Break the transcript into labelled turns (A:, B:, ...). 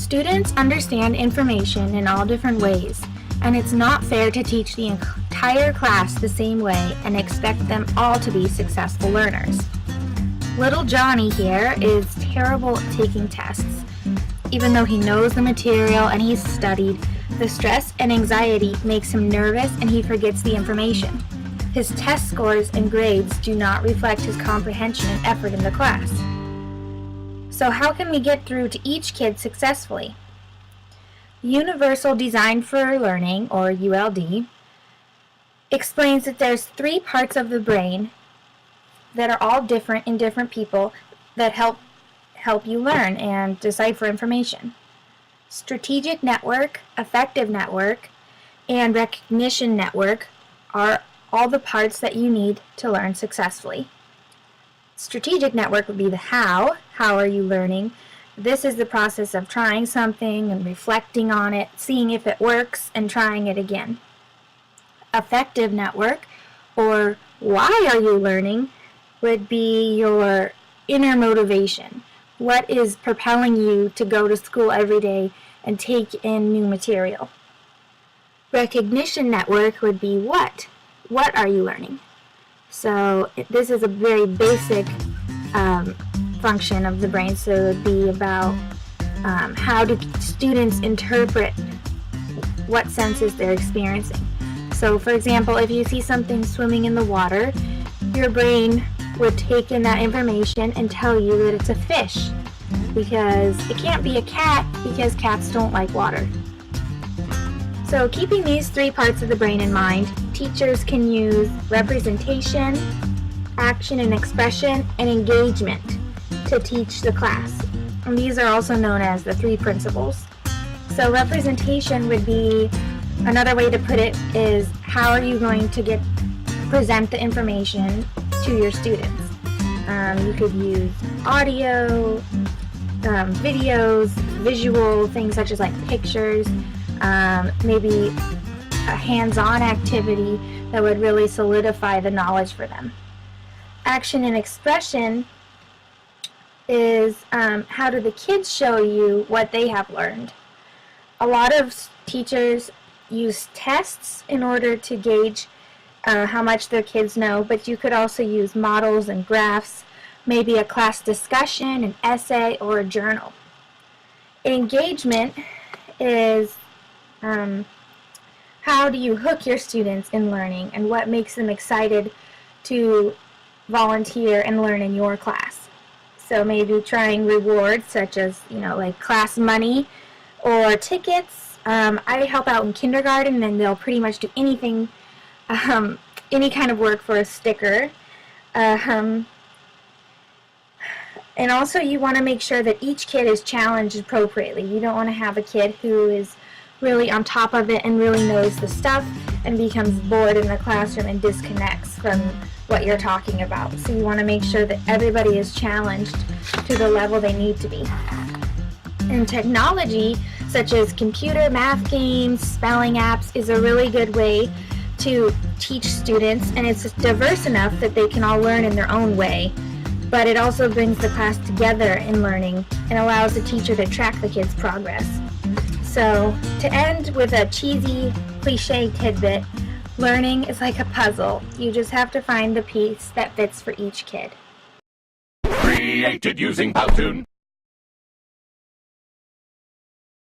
A: Students understand information in all different ways, and it's not fair to teach the entire class the same way and expect them all to be successful learners. Little Johnny here is terrible at taking tests. Even though he knows the material and he's studied, the stress and anxiety makes him nervous and he forgets the information. His test scores and grades do not reflect his comprehension and effort in the class. So how can we get through to each kid successfully? Universal Design for Learning, or ULD, explains that there's 3 parts of the brain that are all different in different people that help you learn and decipher information. Strategic network, affective network, and recognition network are all the parts that you need to learn successfully. Strategic network would be the how. How are you learning? This is the process of trying something and reflecting on it, seeing if it works, and trying it again. Affective network, or why are you learning, would be your inner motivation. What is propelling you to go to school every day and take in new material? Recognition network would be what? What are you learning? So this is a very basic function of the brain, so it would be about how do students interpret what senses they're experiencing. So for example, if you see something swimming in the water, your brain would take in that information and tell you that it's a fish, because it can't be a cat because cats don't like water. So keeping these 3 parts of the brain in mind, teachers can use representation, action and expression, and engagement to teach the class. And these are also known as the 3 principles. So representation would be, another way to put it is, how are you going to present the information to your students? You could use audio, videos, visual things such as like pictures, maybe a hands-on activity that would really solidify the knowledge for them. Action and expression is how do the kids show you what they have learned. A lot of teachers use tests in order to gauge how much their kids know, but you could also use models and graphs, maybe a class discussion, an essay, or a journal. Engagement is how do you hook your students in learning and what makes them excited to volunteer and learn in your class. So maybe trying rewards such as, like class money or tickets. I help out in kindergarten, and they'll pretty much do anything, any kind of work for a sticker. And also you want to make sure that each kid is challenged appropriately. You don't want to have a kid who is really on top of it and really knows the stuff and becomes bored in the classroom and disconnects from what you're talking about. So you want to make sure that everybody is challenged to the level they need to be. And technology, such as computer, math games, spelling apps, is a really good way to teach students, and it's diverse enough that they can all learn in their own way. But it also brings the class together in learning and allows the teacher to track the kids' progress. So, to end with a cheesy, cliche tidbit, learning is like a puzzle. You just have to find the piece that fits for each kid.
B: Created using Powtoon.